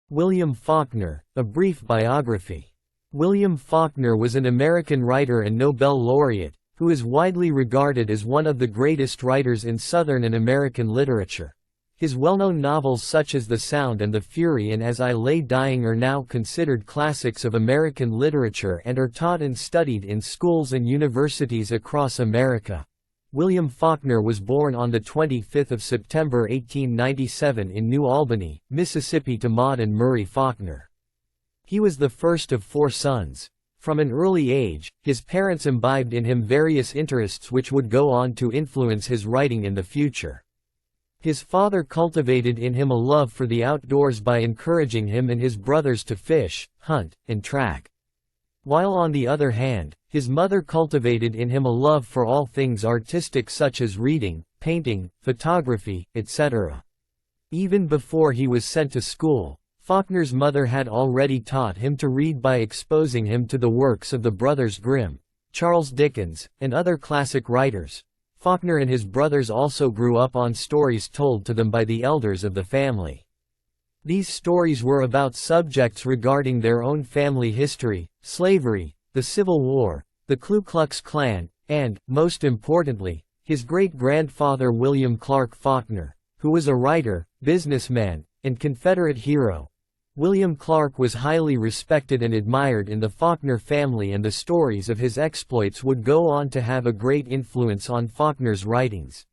William Faulkner, A Brief Biography. William Faulkner was an American writer and Nobel laureate, who is widely regarded as one of the greatest writers in Southern and American literature. His well-known novels such as The Sound and the Fury and As I Lay Dying are now considered classics of American literature and are taught and studied in schools and universities across America. William Faulkner was born on 25 September 1897 in New Albany, Mississippi to Maud and Murray Faulkner. He was the first of 4 sons. From an early age, his parents imbibed in him various interests which would go on to influence his writing in the future. His father cultivated in him a love for the outdoors by encouraging him and his brothers to fish, hunt, and track. While on the other hand, his mother cultivated in him a love for all things artistic such as reading, painting, photography, etc. Even before he was sent to school, Faulkner's mother had already taught him to read by exposing him to the works of the brothers Grimm, Charles Dickens, and other classic writers. Faulkner and his brothers also grew up on stories told to them by the elders of the family. These stories were about subjects regarding their own family history, slavery, the Civil War, the Ku Klux Klan, and, most importantly, his great-grandfather William Clark Faulkner, who was a writer, businessman, and Confederate hero. William Clark was highly respected and admired in the Faulkner family, and the stories of his exploits would go on to have a great influence on Faulkner's writings.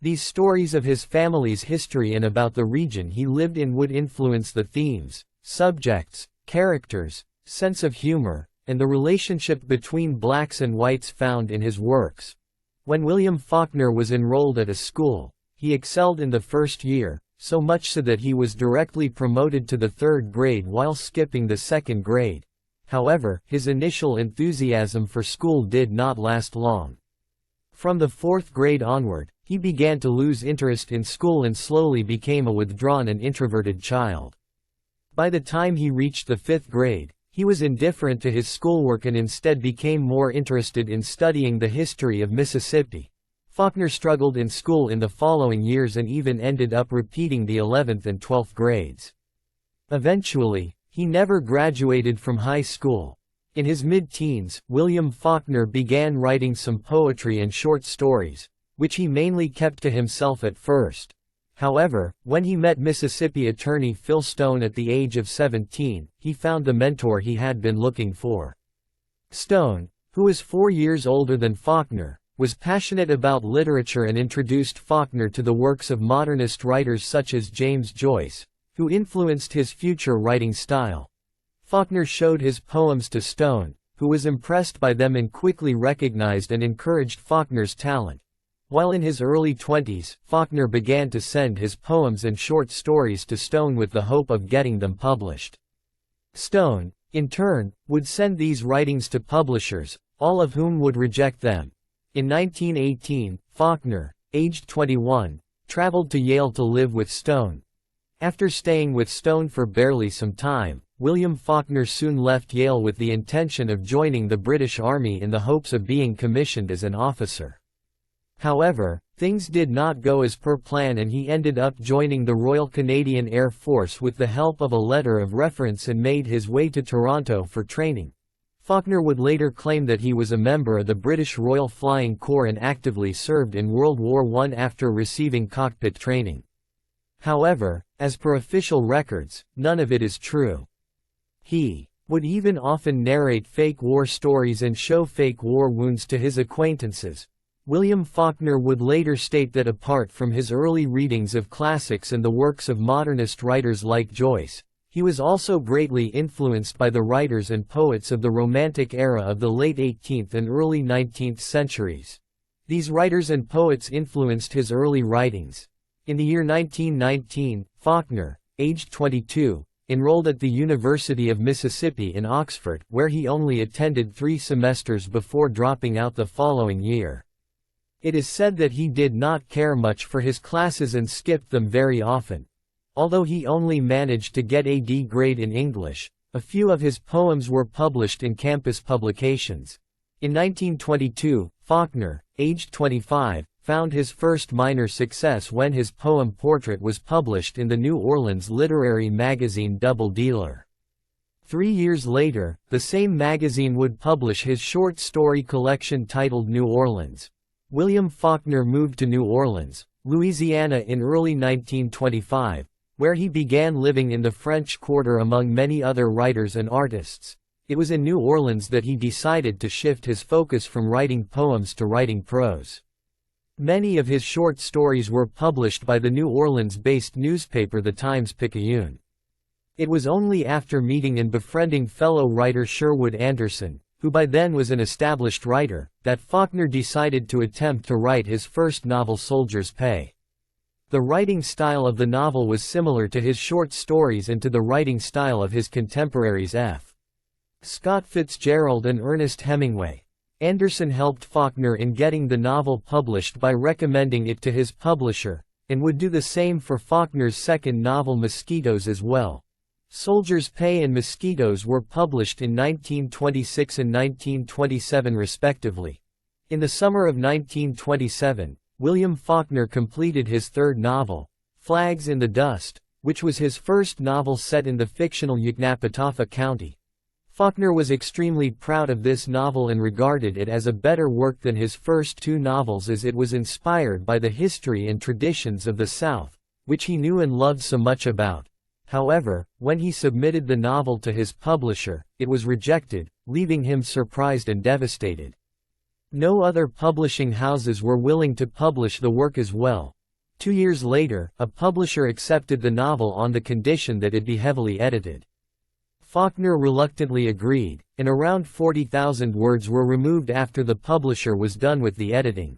These stories of his family's history and about the region he lived in would influence the themes, subjects, characters, sense of humor, and the relationship between blacks and whites found in his works. When William Faulkner was enrolled at a school, he excelled in the first year, so much so that he was directly promoted to the 3rd grade while skipping the 2nd grade. However, his initial enthusiasm for school did not last long. From the 4th grade onward, he began to lose interest in school and slowly became a withdrawn and introverted child. By the time he reached the 5th grade, he was indifferent to his schoolwork and instead became more interested in studying the history of Mississippi. Faulkner struggled in school in the following years and even ended up repeating the 11th and 12th grades. Eventually, he never graduated from high school. In his mid-teens, William Faulkner began writing some poetry and short stories, which he mainly kept to himself at first. However, when he met Mississippi attorney Phil Stone at the age of 17, he found the mentor he had been looking for. Stone, who was 4 years older than Faulkner, was passionate about literature and introduced Faulkner to the works of modernist writers such as James Joyce, who influenced his future writing style. Faulkner showed his poems to Stone, who was impressed by them and quickly recognized and encouraged Faulkner's talent. While in his early 20s, Faulkner began to send his poems and short stories to Stone with the hope of getting them published. Stone, in turn, would send these writings to publishers, all of whom would reject them. In 1918, Faulkner, aged 21, traveled to Yale to live with Stone. After staying with Stone for barely some time, William Faulkner soon left Yale with the intention of joining the British Army in the hopes of being commissioned as an officer. However, things did not go as per plan and he ended up joining the Royal Canadian Air Force with the help of a letter of reference and made his way to Toronto for training. Faulkner would later claim that he was a member of the British Royal Flying Corps and actively served in World War I after receiving cockpit training. However, as per official records, none of it is true. He would even often narrate fake war stories and show fake war wounds to his acquaintances. William Faulkner would later state that apart from his early readings of classics and the works of modernist writers like Joyce, he was also greatly influenced by the writers and poets of the Romantic era of the late 18th and early 19th centuries. These writers and poets influenced his early writings. In the year 1919, Faulkner, aged 22, enrolled at the University of Mississippi in Oxford, where he only attended 3 semesters before dropping out the following year. It is said that he did not care much for his classes and skipped them very often. Although he only managed to get a D grade in English, a few of his poems were published in campus publications. In 1922, Faulkner, aged 25, found his first minor success when his poem Portrait was published in the New Orleans literary magazine Double Dealer. 3 years later, the same magazine would publish his short story collection titled New Orleans. William Faulkner moved to New Orleans, Louisiana in early 1925, where he began living in the French Quarter among many other writers and artists. It was in New Orleans that he decided to shift his focus from writing poems to writing prose. Many of his short stories were published by the New Orleans-based newspaper The Times-Picayune. It was only after meeting and befriending fellow writer Sherwood Anderson, who by then was an established writer, that Faulkner decided to attempt to write his first novel Soldier's Pay. The writing style of the novel was similar to his short stories and to the writing style of his contemporaries F. Scott Fitzgerald and Ernest Hemingway. Anderson helped Faulkner in getting the novel published by recommending it to his publisher, and would do the same for Faulkner's second novel Mosquitoes as well. Soldier's Pay and Mosquitoes were published in 1926 and 1927 respectively. In the summer of 1927, William Faulkner completed his third novel, Flags in the Dust, which was his first novel set in the fictional Yoknapatawpha County. Faulkner was extremely proud of this novel and regarded it as a better work than his first two novels as it was inspired by the history and traditions of the South, which he knew and loved so much about. However, when he submitted the novel to his publisher, it was rejected, leaving him surprised and devastated. No other publishing houses were willing to publish the work as well. 2 years later, a publisher accepted the novel on the condition that it be heavily edited. Faulkner reluctantly agreed, and around 40,000 words were removed after the publisher was done with the editing.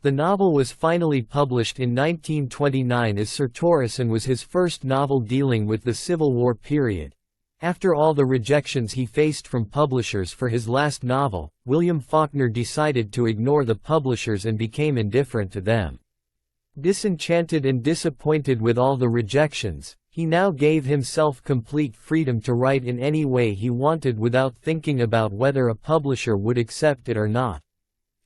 The novel was finally published in 1929 as Sertorius and was his first novel dealing with the Civil War period. After all the rejections he faced from publishers for his last novel, William Faulkner decided to ignore the publishers and became indifferent to them. Disenchanted and disappointed with all the rejections, he now gave himself complete freedom to write in any way he wanted without thinking about whether a publisher would accept it or not.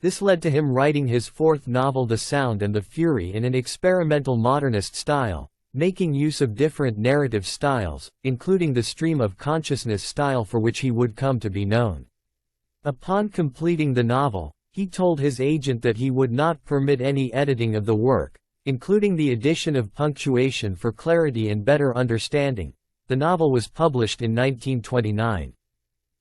This led to him writing his fourth novel The Sound and the Fury in an experimental modernist style, making use of different narrative styles, including the stream of consciousness style for which he would come to be known. Upon completing the novel, he told his agent that he would not permit any editing of the work, including the addition of punctuation for clarity and better understanding. The novel was published in 1929.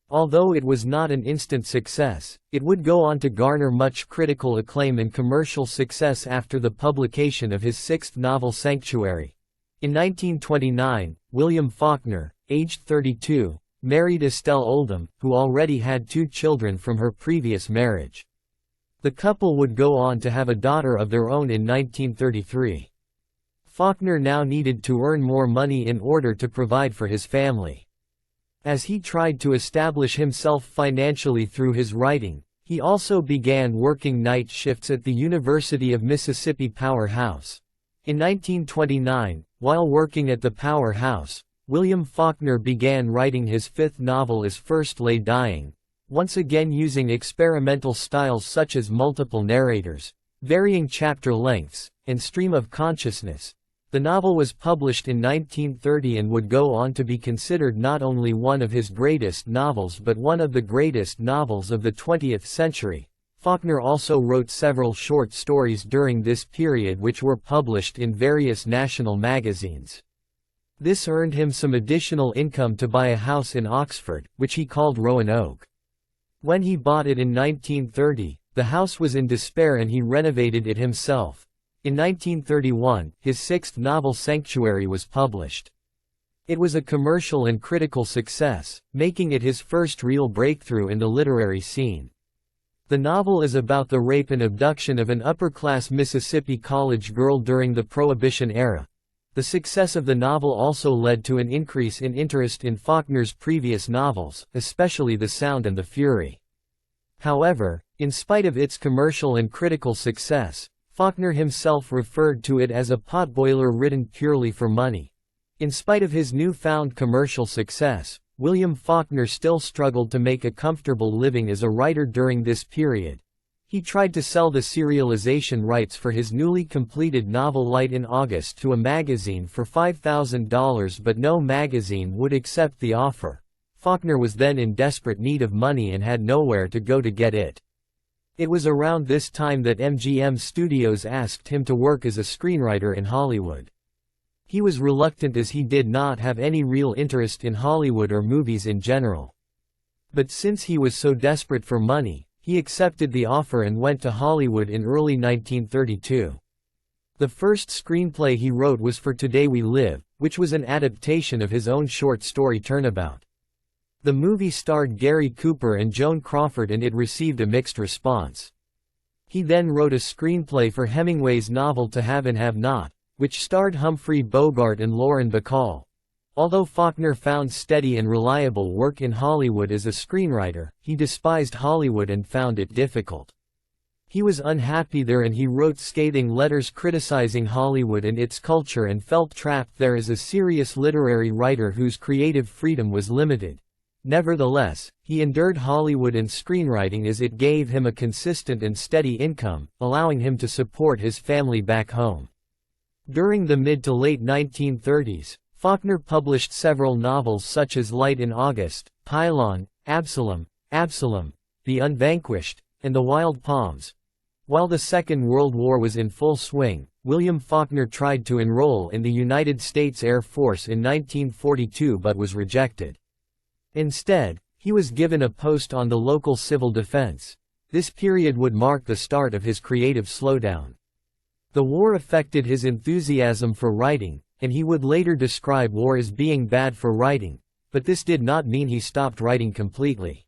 Although it was not an instant success, it would go on to garner much critical acclaim and commercial success after the publication of his sixth novel Sanctuary. In 1929, William Faulkner, aged 32, married Estelle Oldham, who already had 2 children from her previous marriage. The couple would go on to have a daughter of their own in 1933. Faulkner now needed to earn more money in order to provide for his family. As he tried to establish himself financially through his writing, he also began working night shifts at the University of Mississippi Powerhouse. In 1929, while working at the Powerhouse, William Faulkner began writing his fifth novel As First Lay Dying, once again using experimental styles such as multiple narrators, varying chapter lengths, and stream of consciousness. The novel was published in 1930 and would go on to be considered not only one of his greatest novels but one of the greatest novels of the 20th century. Faulkner also wrote several short stories during this period which were published in various national magazines. This earned him some additional income to buy a house in Oxford, which he called Roanoke. When he bought it in 1930, the house was in despair and he renovated it himself. In 1931, his sixth novel Sanctuary was published. It was a commercial and critical success, making it his first real breakthrough in the literary scene. The novel is about the rape and abduction of an upper-class Mississippi college girl during the Prohibition era. The success of the novel also led to an increase in interest in Faulkner's previous novels, especially The Sound and the Fury. However, in spite of its commercial and critical success, Faulkner himself referred to it as a potboiler written purely for money. In spite of his newfound commercial success, William Faulkner still struggled to make a comfortable living as a writer during this period. He tried to sell the serialization rights for his newly completed novel Light in August to a magazine for $5,000, but no magazine would accept the offer. Faulkner was then in desperate need of money and had nowhere to go to get it. It was around this time that MGM Studios asked him to work as a screenwriter in Hollywood. He was reluctant as he did not have any real interest in Hollywood or movies in general. But since he was so desperate for money, he accepted the offer and went to Hollywood in early 1932. The first screenplay he wrote was for Today We Live, which was an adaptation of his own short story Turnabout. The movie starred Gary Cooper and Joan Crawford and it received a mixed response. He then wrote a screenplay for Hemingway's novel To Have and Have Not, which starred Humphrey Bogart and Lauren Bacall. Although Faulkner found steady and reliable work in Hollywood as a screenwriter, he despised Hollywood and found it difficult. He was unhappy there and he wrote scathing letters criticizing Hollywood and its culture and felt trapped there as a serious literary writer whose creative freedom was limited. Nevertheless, he endured Hollywood and screenwriting as it gave him a consistent and steady income, allowing him to support his family back home. During the mid to late 1930s, Faulkner published several novels such as Light in August, Pylon, Absalom, The Unvanquished, and The Wild Palms. While the Second World War was in full swing, William Faulkner tried to enroll in the United States Air Force in 1942 but was rejected. Instead, he was given a post on the local civil defense. This period would mark the start of his creative slowdown. The war affected his enthusiasm for writing, and he would later describe war as being bad for writing, but this did not mean he stopped writing completely.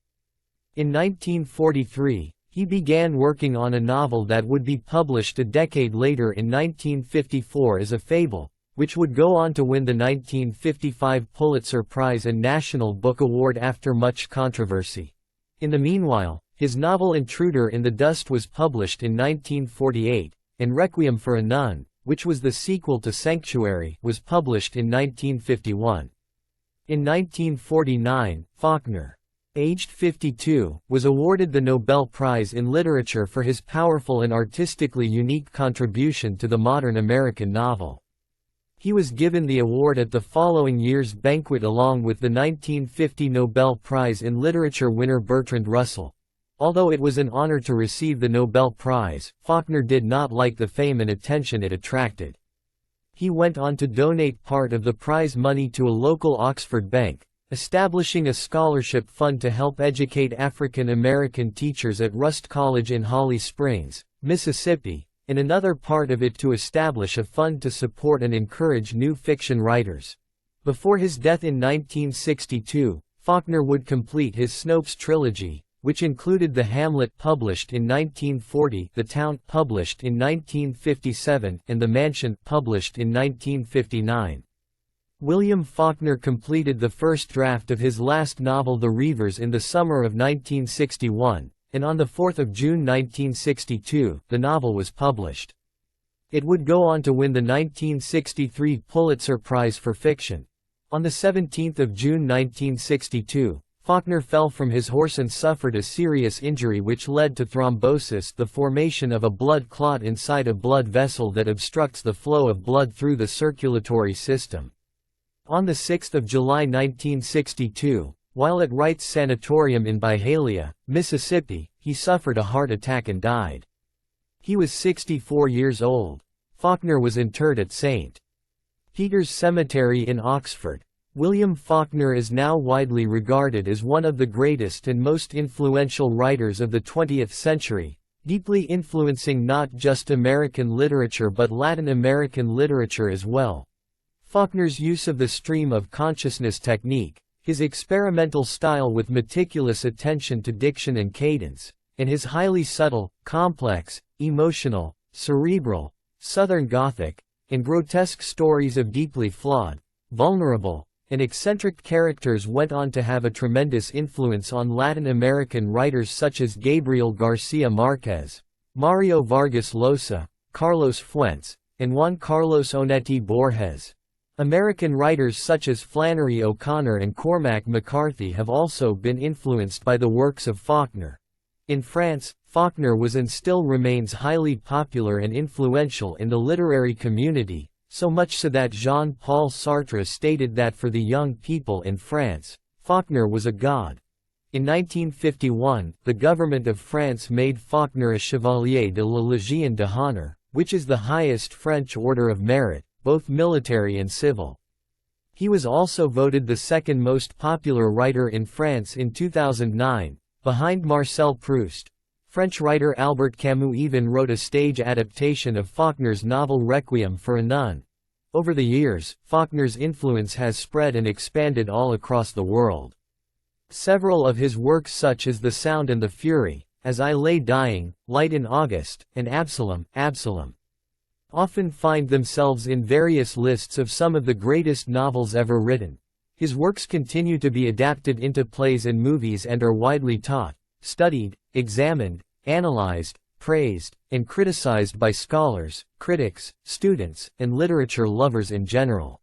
In 1943, he began working on a novel that would be published a decade later in 1954 as a fable, which would go on to win the 1955 Pulitzer Prize and National Book Award after much controversy. In the meanwhile, his novel Intruder in the Dust was published in 1948, and Requiem for a Nun, which was the sequel to Sanctuary, was published in 1951. In 1949, Faulkner, aged 52, was awarded the Nobel Prize in Literature for his powerful and artistically unique contribution to the modern American novel. He was given the award at the following year's banquet along with the 1950 Nobel Prize in Literature winner Bertrand Russell. Although it was an honor to receive the Nobel Prize, Faulkner did not like the fame and attention it attracted. He went on to donate part of the prize money to a local Oxford bank, establishing a scholarship fund to help educate African American teachers at Rust College in Holly Springs, Mississippi, and another part of it to establish a fund to support and encourage new fiction writers. Before his death in 1962, Faulkner would complete his Snopes trilogy, which included The Hamlet published in 1940, The Town published in 1957, and The Mansion published in 1959. William Faulkner completed the first draft of his last novel The Reivers in the summer of 1961, and on 4 June 1962, the novel was published. It would go on to win the 1963 Pulitzer Prize for Fiction. On 17 June 1962, Faulkner fell from his horse and suffered a serious injury which led to thrombosis, the formation of a blood clot inside a blood vessel that obstructs the flow of blood through the circulatory system. On 6 July 1962, while at Wright's Sanatorium in Byhalia, Mississippi, he suffered a heart attack and died. He was 64 years old. Faulkner was interred at St. Peter's Cemetery in Oxford. William Faulkner is now widely regarded as one of the greatest and most influential writers of the 20th century, deeply influencing not just American literature but Latin American literature as well. Faulkner's use of the stream of consciousness technique, his experimental style with meticulous attention to diction and cadence, and his highly subtle, complex, emotional, cerebral, Southern Gothic, and grotesque stories of deeply flawed, vulnerable, and eccentric characters went on to have a tremendous influence on Latin American writers such as Gabriel Garcia Marquez, Mario Vargas Llosa, Carlos Fuentes, and Juan Carlos Onetti Borges. American writers such as Flannery O'Connor and Cormac McCarthy have also been influenced by the works of Faulkner. In France, Faulkner was and still remains highly popular and influential in the literary community, so much so that Jean-Paul Sartre stated that for the young people in France, Faulkner was a god. In 1951, the government of France made Faulkner a Chevalier de la Légion d'honneur, which is the highest French order of merit, both military and civil. He was also voted the second most popular writer in France in 2009, behind Marcel Proust. French writer Albert Camus even wrote a stage adaptation of Faulkner's novel Requiem for a Nun. Over the years, Faulkner's influence has spread and expanded all across the world. Several of his works such as The Sound and the Fury, As I Lay Dying, Light in August, and Absalom, often find themselves in various lists of some of the greatest novels ever written. His works continue to be adapted into plays and movies and are widely taught, studied, examined, analyzed, praised, and criticized by scholars, critics, students, and literature lovers in general.